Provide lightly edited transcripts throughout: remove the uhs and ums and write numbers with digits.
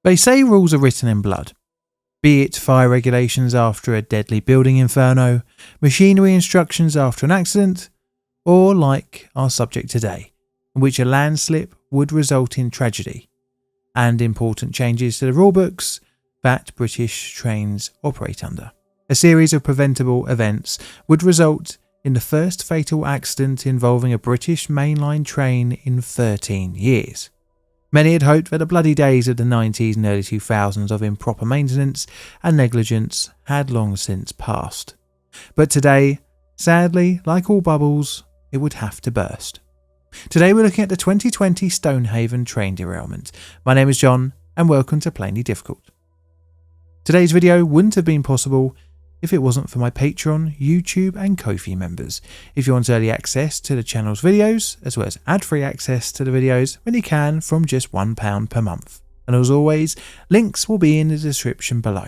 They say rules are written in blood, be it fire regulations after a deadly building inferno, machinery instructions after an accident, or like our subject today, in which a landslip would result in tragedy, and important changes to the rulebooks that British trains operate under. A series of preventable events would result in the first fatal accident involving a British mainline train in 13 years. Many had hoped that the bloody days of the 90s and early 2000s of improper maintenance and negligence had long since passed. But today, sadly, like all bubbles, it would have to burst. Today we're looking at the 2020 Stonehaven train derailment. My name is John and welcome to Plainly Difficult. Today's video wouldn't have been possible if it wasn't for my Patreon, YouTube and Ko-fi members. If you want early access to the channel's videos, as well as ad-free access to the videos, then you can from just £1 per month. And as always, links will be in the description below.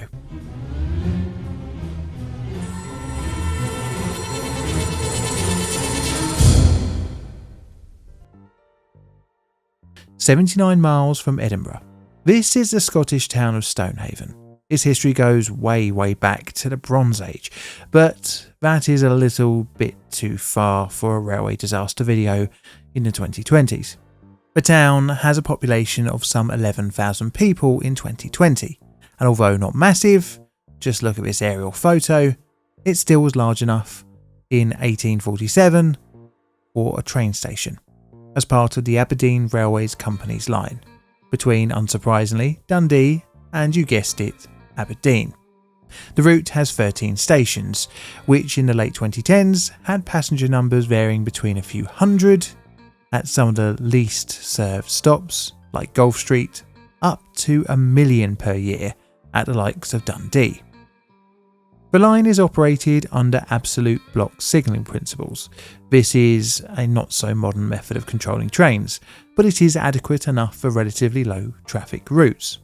"79 miles from Edinburgh. This is the Scottish town of Stonehaven. Its history goes way back to the Bronze Age, but that is a little bit too far for a railway disaster video in the 2020s. The town has a population of some 11,000 people in 2020, and although not massive, just look at this aerial photo, it still was large enough in 1847 for a train station, as part of the Aberdeen Railways Company's line, between, unsurprisingly, Dundee and, you guessed it, Aberdeen. The route has 13 stations, which in the late 2010s had passenger numbers varying between a few hundred at some of the least served stops, like Gulf Street, up to 1 million per year at the likes of Dundee. The line is operated under absolute block signalling principles. This is a not so modern method of controlling trains, but it is adequate enough for relatively low traffic routes.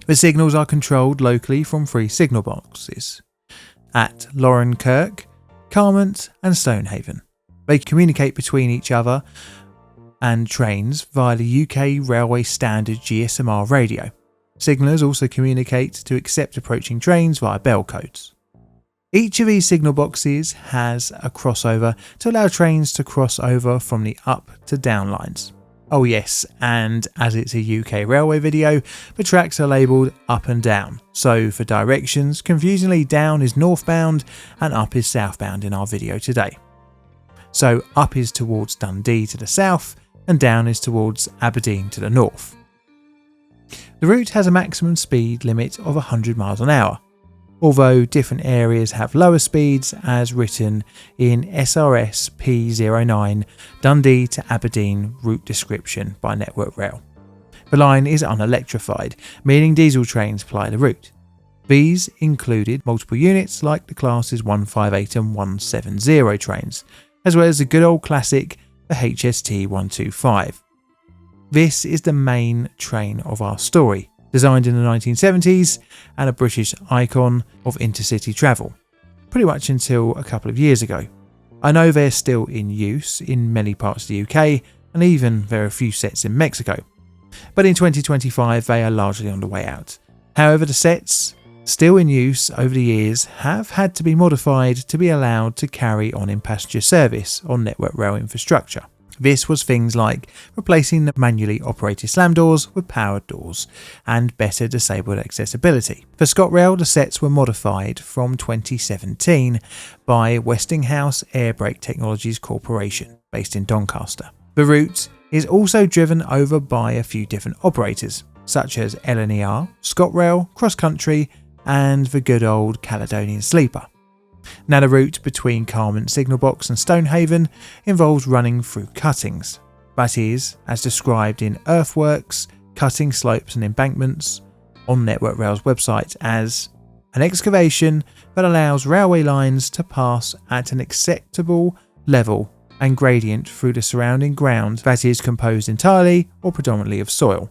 The signals are controlled locally from 3 signal boxes at Laurenkirk, Carmont and Stonehaven. They communicate between each other and trains via the UK Railway Standard GSMR radio. Signallers also communicate to accept approaching trains via bell codes. Each of these signal boxes has a crossover to allow trains to cross over from the up to down lines. Oh yes, and as it's a UK railway video, the tracks are labelled up and down, so for directions, confusingly down is northbound and up is southbound in our video today. So up is towards Dundee to the south and down is towards Aberdeen to the north. The route has a maximum speed limit of 100 miles an hour, although different areas have lower speeds as written in SRS P09 Dundee to Aberdeen route description by Network Rail. The line is unelectrified, meaning diesel trains ply the route. These included multiple units like the classes 158 and 170 trains, as well as the good old classic, the HST 125. This is the main train of our story, designed in the 1970s and a British icon of intercity travel, pretty much until a couple of years ago. I know they're still in use in many parts of the UK and even there are a few sets in Mexico, but in 2025 they are largely on the way out. However, the sets still in use over the years have had to be modified to be allowed to carry on in passenger service on Network Rail infrastructure. This was things like replacing the manually operated slam doors with powered doors and better disabled accessibility. For ScotRail, the sets were modified from 2017 by Westinghouse Air Brake Technologies Corporation, based in Doncaster. The route is also driven over by a few different operators, such as LNER, ScotRail, Cross Country and the good old Caledonian Sleeper. Now the route between Carmont Signal Box and Stonehaven involves running through cuttings, that is, as described in earthworks, cutting slopes and embankments on Network Rail's website as an excavation that allows railway lines to pass at an acceptable level and gradient through the surrounding ground that is composed entirely or predominantly of soil.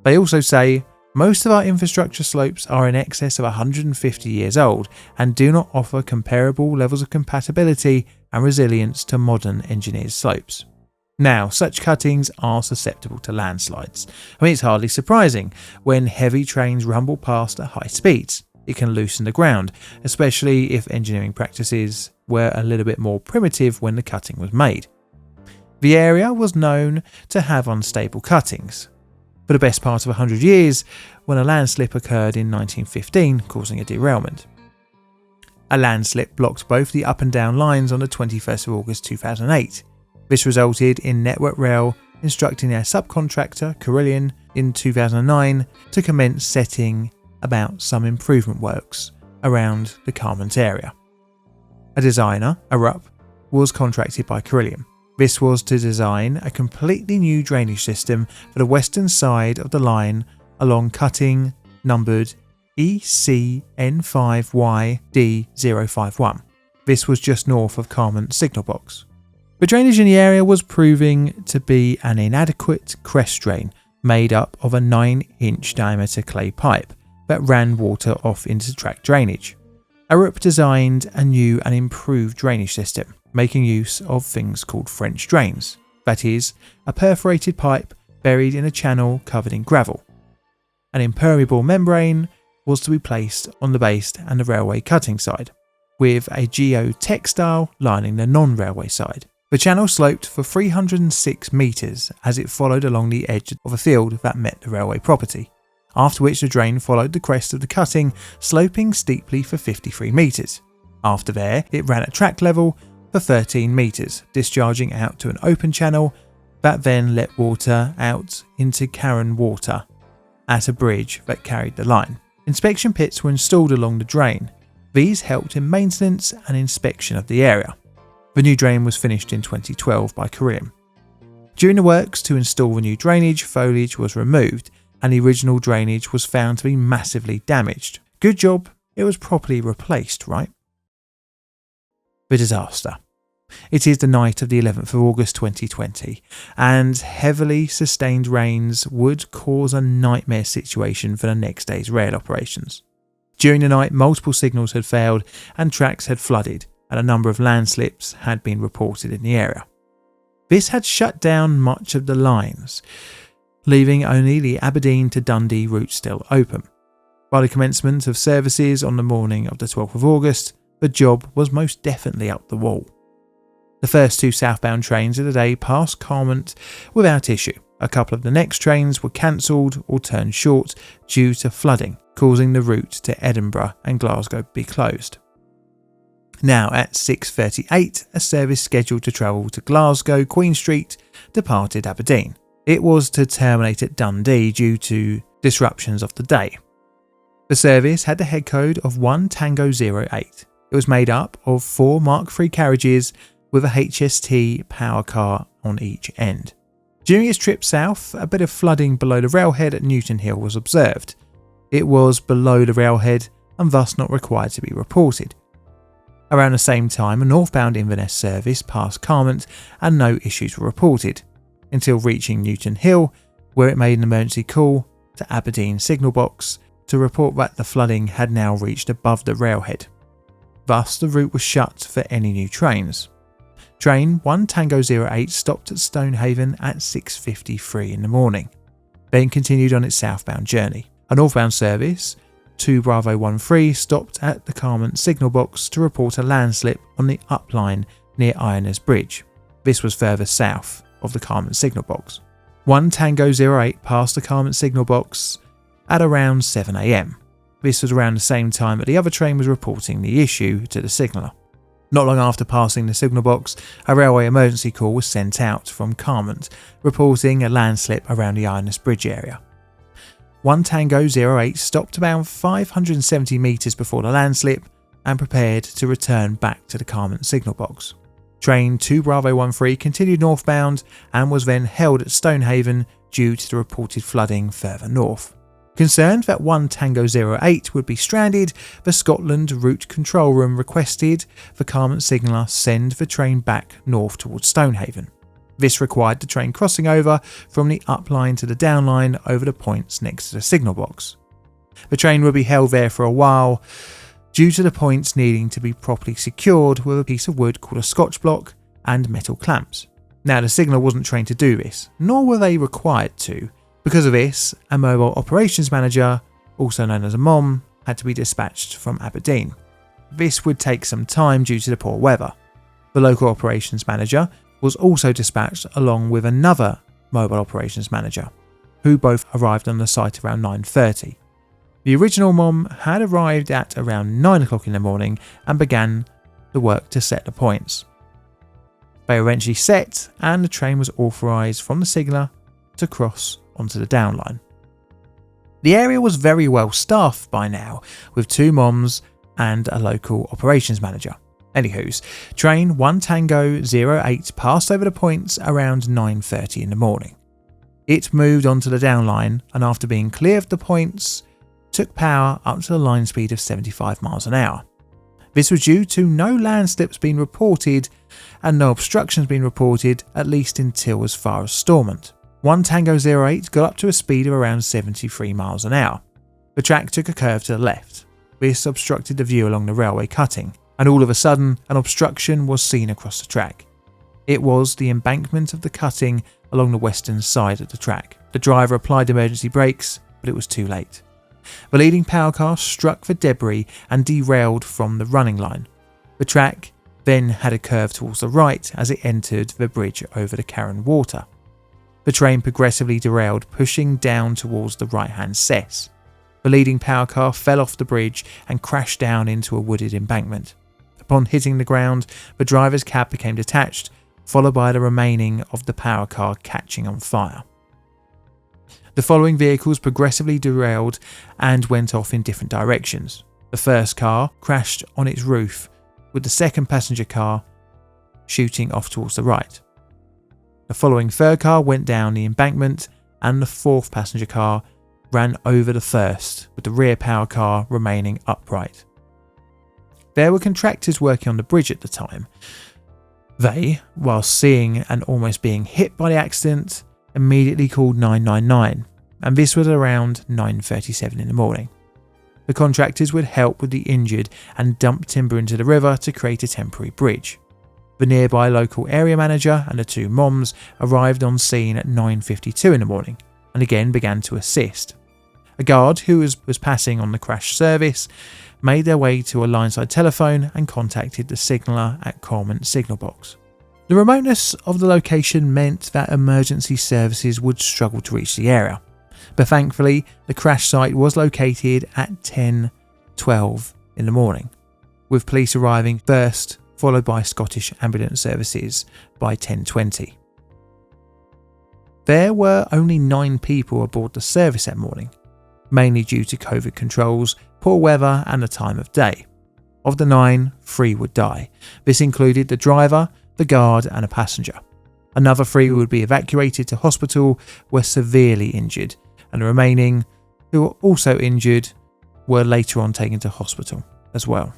They also say, most of our infrastructure slopes are in excess of 150 years old and do not offer comparable levels of compatibility and resilience to modern engineered slopes. Now, such cuttings are susceptible to landslides. I mean, it's hardly surprising when heavy trains rumble past at high speeds. It can loosen the ground, especially if engineering practices were a little bit more primitive when the cutting was made. The area was known to have unstable cuttings for the best part of 100 years, when a landslip occurred in 1915, causing a derailment. A landslip blocked both the up and down lines on the 21st of August 2008. This resulted in Network Rail instructing their subcontractor, Carillion, in 2009 to commence setting about some improvement works around the Commuter area. A designer, Arup, was contracted by Carillion. This was to design a completely new drainage system for the western side of the line along cutting numbered ECN5YD051. This was just north of Carment's signal box. The drainage in the area was proving to be an inadequate crest drain made up of a 9-inch diameter clay pipe that ran water off into track drainage. Arup designed a new and improved drainage system, making use of things called French drains, that is, a perforated pipe buried in a channel covered in gravel. An impermeable membrane was to be placed on the base and the railway cutting side, with a geotextile lining the non-railway side. The channel sloped for 306 metres as it followed along the edge of a field that met the railway property, after which the drain followed the crest of the cutting, sloping steeply for 53 metres. After there, it ran at track level for 13 metres, discharging out to an open channel that then let water out into Carron Water at a bridge that carried the line. Inspection pits were installed along the drain. These helped in maintenance and inspection of the area. The new drain was finished in 2012 by Carillion. During the works to install the new drainage, foliage was removed and the original drainage was found to be massively damaged. Good job, it was properly replaced, right? The disaster. It is the night of the 11th of August 2020, and heavily sustained rains would cause a nightmare situation for the next day's rail operations. During the night, multiple signals had failed and tracks had flooded, and a number of landslips had been reported in the area. This had shut down much of the lines, leaving only the Aberdeen to Dundee route still open. By the commencement of services on the morning of the 12th of August, the job was most definitely up the wall. The first two southbound trains of the day passed Carment without issue. A couple of the next trains were cancelled or turned short due to flooding, causing the route to Edinburgh and Glasgow to be closed. Now at 6:38, a service scheduled to travel to Glasgow Queen Street departed Aberdeen. It was to terminate at Dundee due to disruptions of the day. The service had the head code of 1 Tango 08. It was made up of 4 Mark III carriages with a HST power car on each end. During its trip south, a bit of flooding below the railhead at Newton Hill was observed. It was below the railhead and thus not required to be reported. Around the same time, a northbound Inverness service passed Carment and no issues were reported, until reaching Newton Hill, where it made an emergency call to Aberdeen signal box to report that the flooding had now reached above the railhead. Thus, the route was shut for any new trains. Train 1 Tango 08 stopped at Stonehaven at 6:53 in the morning, then continued on its southbound journey. A northbound service, 2 Bravo 13, stopped at the Carment signal box to report a landslip on the up line near Ironers Bridge. This was further south of the Carment signal box. 1 Tango 08 passed the Carment signal box at around 7 AM. This was around the same time that the other train was reporting the issue to the signaller. Not long after passing the signal box, a railway emergency call was sent out from Carment, reporting a landslip around the Ironers Bridge area. 1 Tango 08 stopped about 570 metres before the landslip and prepared to return back to the Carment signal box. Train 2 Bravo 13 continued northbound and was then held at Stonehaven due to the reported flooding further north. Concerned that 1 Tango 08 would be stranded, the Scotland Route Control Room requested the Carment signaller send the train back north towards Stonehaven. This required the train crossing over from the up line to the down line over the points next to the signal box. The train would be held there for a while due to the points needing to be properly secured with a piece of wood called a Scotch block and metal clamps. Now, the signaller wasn't trained to do this, nor were they required to. Because of this, a mobile operations manager, also known as a MOM, had to be dispatched from Aberdeen. This would take some time due to the poor weather. The local operations manager was also dispatched along with another mobile operations manager, who both arrived on the site around 9:30. The original MOM had arrived at around 9 o'clock in the morning and began the work to set the points. They were eventually set and the train was authorised from the signaller to cross onto the downline. The area was very well staffed by now, with 2 MOMs and a local operations manager. Anywho's, train 1 Tango 08 passed over the points around 9:30 in the morning. It moved onto the downline and after being clear of the points, took power up to the line speed of 75 miles an hour. This was due to no landslips being reported and no obstructions being reported, at least until as far as Stormont. 1 Tango 08 got up to a speed of around 73 miles an hour. The track took a curve to the left. This obstructed the view along the railway cutting, and all of a sudden an obstruction was seen across the track. It was the embankment of the cutting along the western side of the track. The driver applied emergency brakes, but it was too late. The leading power car struck the debris and derailed from the running line. The track then had a curve towards the right as it entered the bridge over the Carron Water. The train progressively derailed, pushing down towards the right-hand cess. The leading power car fell off the bridge and crashed down into a wooded embankment. Upon hitting the ground, the driver's cab became detached, followed by the remaining of the power car catching on fire. The following vehicles progressively derailed and went off in different directions. The first car crashed on its roof, with the second passenger car shooting off towards the right. The following third car went down the embankment and the fourth passenger car ran over the first, with the rear power car remaining upright. There were contractors working on the bridge at the time. They, while seeing and almost being hit by the accident, immediately called 999, and this was around 9:37 in the morning. The contractors would help with the injured and dump timber into the river to create a temporary bridge. The nearby local area manager and the 2 MOMs arrived on scene at 9:52 in the morning and again began to assist. A guard who was passing on the crash service made their way to a lineside telephone and contacted the signaller at Coleman Signal Box. The remoteness of the location meant that emergency services would struggle to reach the area, but thankfully the crash site was located at 10:12 in the morning, with police arriving first, followed by Scottish Ambulance Services by 10:20. There were only 9 people aboard the service that morning, mainly due to COVID controls, poor weather and the time of day. Of the 9, 3 would die. This included the driver, the guard and a passenger. Another 3 who would be evacuated to hospital were severely injured, and the remaining, who were also injured, were later on taken to hospital as well.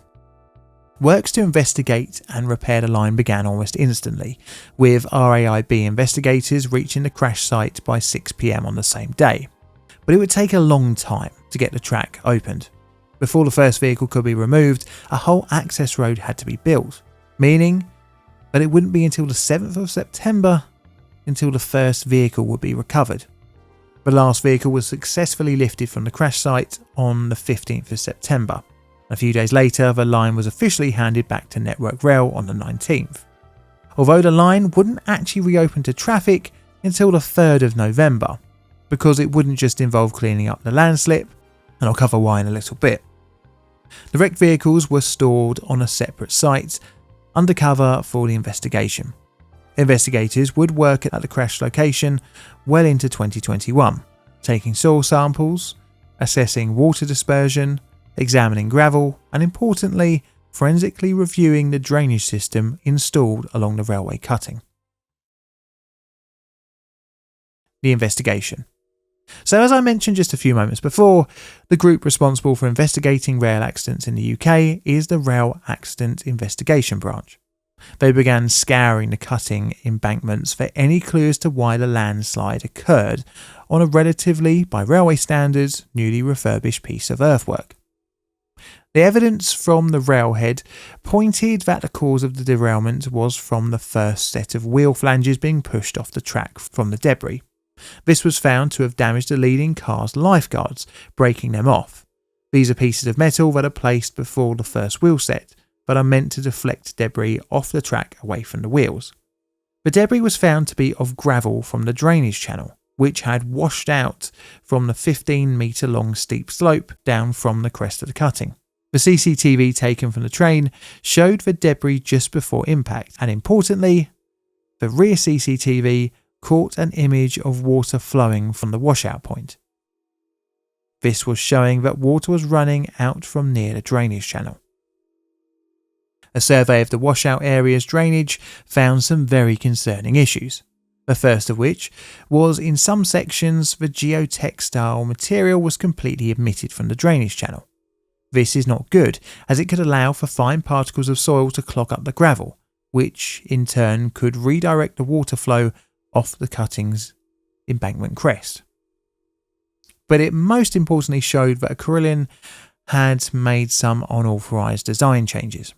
Works to investigate and repair the line began almost instantly, with RAIB investigators reaching the crash site by 6 p.m. on the same day. But it would take a long time to get the track opened. Before the first vehicle could be removed, a whole access road had to be built, meaning that it wouldn't be until the 7th of September until the first vehicle would be recovered. The last vehicle was successfully lifted from the crash site on the 15th of September. A few days later, the line was officially handed back to Network Rail on the 19th. Although the line wouldn't actually reopen to traffic until the 3rd of November, because it wouldn't just involve cleaning up the landslip, and I'll cover why in a little bit. The wrecked vehicles were stored on a separate site, undercover for the investigation. Investigators would work at the crash location well into 2021, taking soil samples, assessing water dispersion, examining gravel, and importantly, forensically reviewing the drainage system installed along the railway cutting. The investigation. So as I mentioned just a few moments before, the group responsible for investigating rail accidents in the UK is the Rail Accident Investigation Branch. They began scouring the cutting embankments for any clues to why the landslide occurred on a relatively, by railway standards, newly refurbished piece of earthwork. The evidence from the railhead pointed that the cause of the derailment was from the first set of wheel flanges being pushed off the track from the debris. This was found to have damaged the leading car's lifeguards, breaking them off. These are pieces of metal that are placed before the first wheel set, but are meant to deflect debris off the track away from the wheels. The debris was found to be of gravel from the drainage channel, which had washed out from the 15-metre long steep slope down from the crest of the cutting. The CCTV taken from the train showed the debris just before impact, and importantly, the rear CCTV caught an image of water flowing from the washout point. This was showing that water was running out from near the drainage channel. A survey of the washout area's drainage found some very concerning issues. The first of which was in some sections the geotextile material was completely omitted from the drainage channel. This is not good, as it could allow for fine particles of soil to clog up the gravel, which in turn could redirect the water flow off the cutting's embankment crest. But it most importantly showed that Carillion had made some unauthorised design changes.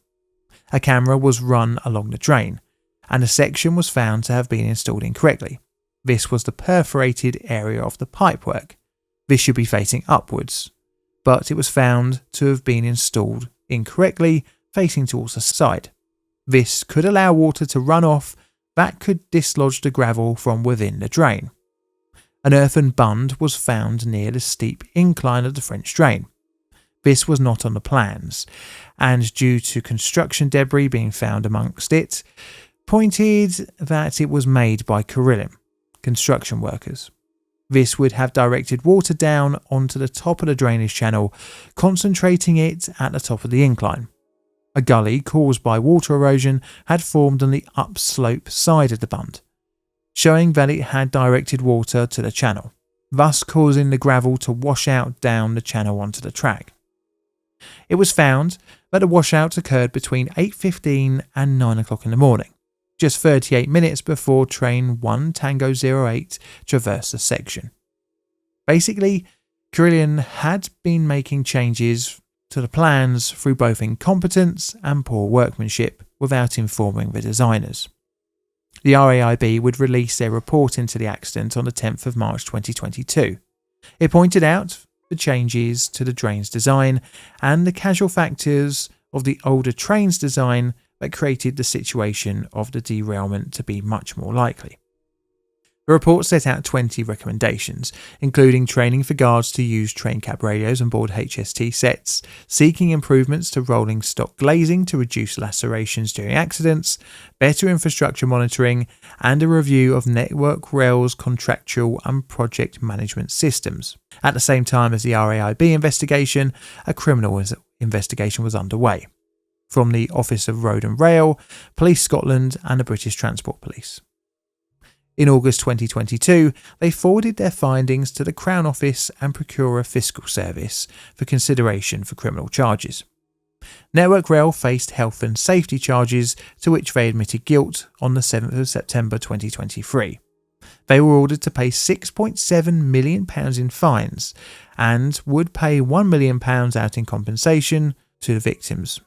A camera was run along the drain, and a section was found to have been installed incorrectly. This was the perforated area of the pipework. This should be facing upwards, but it was found to have been installed incorrectly, facing towards the side. This could allow water to run off that could dislodge the gravel from within the drain. An earthen bund was found near the steep incline of the French drain. This was not on the plans, and due to construction debris being found amongst it, pointed that it was made by Carillion construction workers. This would have directed water down onto the top of the drainage channel, concentrating it at the top of the incline. A gully caused by water erosion had formed on the upslope side of the bund, showing that it had directed water to the channel, thus causing the gravel to wash out down the channel onto the track. It was found that the washout occurred between 8:15 and 9 o'clock in the morning, just 38 minutes before train 1 Tango 08 traversed the section. Basically, Carillion had been making changes to the plans through both incompetence and poor workmanship without informing the designers. The RAIB would release their report into the accident on the 10th of March 2022. It pointed out the changes to the drain's design and the causal factors of the older train's design that created the situation of the derailment to be much more likely. The report set out 20 recommendations, including training for guards to use train cab radios on board HST sets, seeking improvements to rolling stock glazing to reduce lacerations during accidents, better infrastructure monitoring, and a review of Network Rail's contractual and project management systems. At the same time as the RAIB investigation, a criminal investigation was underway from the Office of Road and Rail, Police Scotland and the British Transport Police. In August 2022, they forwarded their findings to the Crown Office and Procurer Fiscal Service for consideration for criminal charges. Network Rail faced health and safety charges to which they admitted guilt on the 7th of September 2023. They were ordered to pay £6.7 million in fines and would pay £1 million out in compensation to the victims.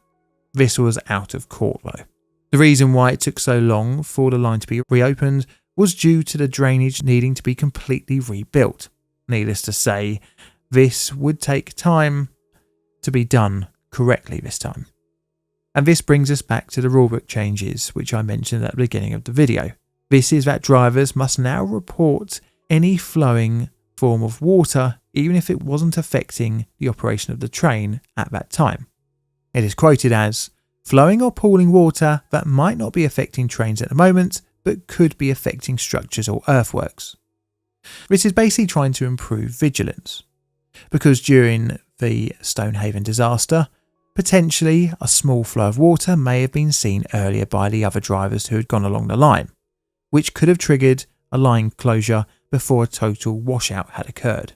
This was out of court though. The reason why it took so long for the line to be reopened was due to the drainage needing to be completely rebuilt. Needless to say, this would take time to be done correctly this time. And this brings us back to the rulebook changes which I mentioned at the beginning of the video. This is that drivers must now report any flowing form of water even if it wasn't affecting the operation of the train at that time. It is quoted as flowing or pooling water that might not be affecting trains at the moment but could be affecting structures or earthworks. This is basically trying to improve vigilance, because during the Stonehaven disaster, potentially a small flow of water may have been seen earlier by the other drivers who had gone along the line, which could have triggered a line closure before a total washout had occurred.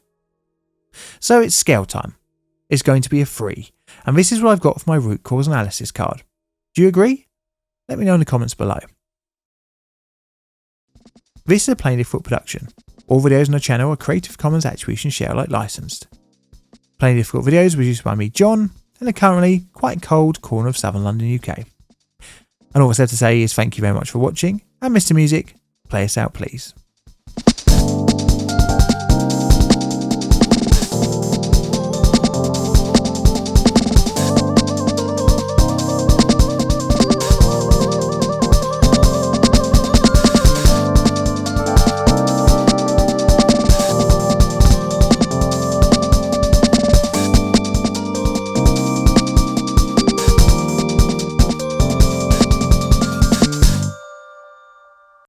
So it's scale time. It's going to be a free, and this is what I've got for my root cause analysis card. Do you agree? Let me know in the comments below. This is a Plainly Difficult production. All videos on the channel are Creative Commons Attribution Share Alike licensed. Plainly Difficult videos produced by me, John, in a currently quite cold corner of southern London, UK. And all that's left to say is thank you very much for watching, and Mr. Music, play us out please.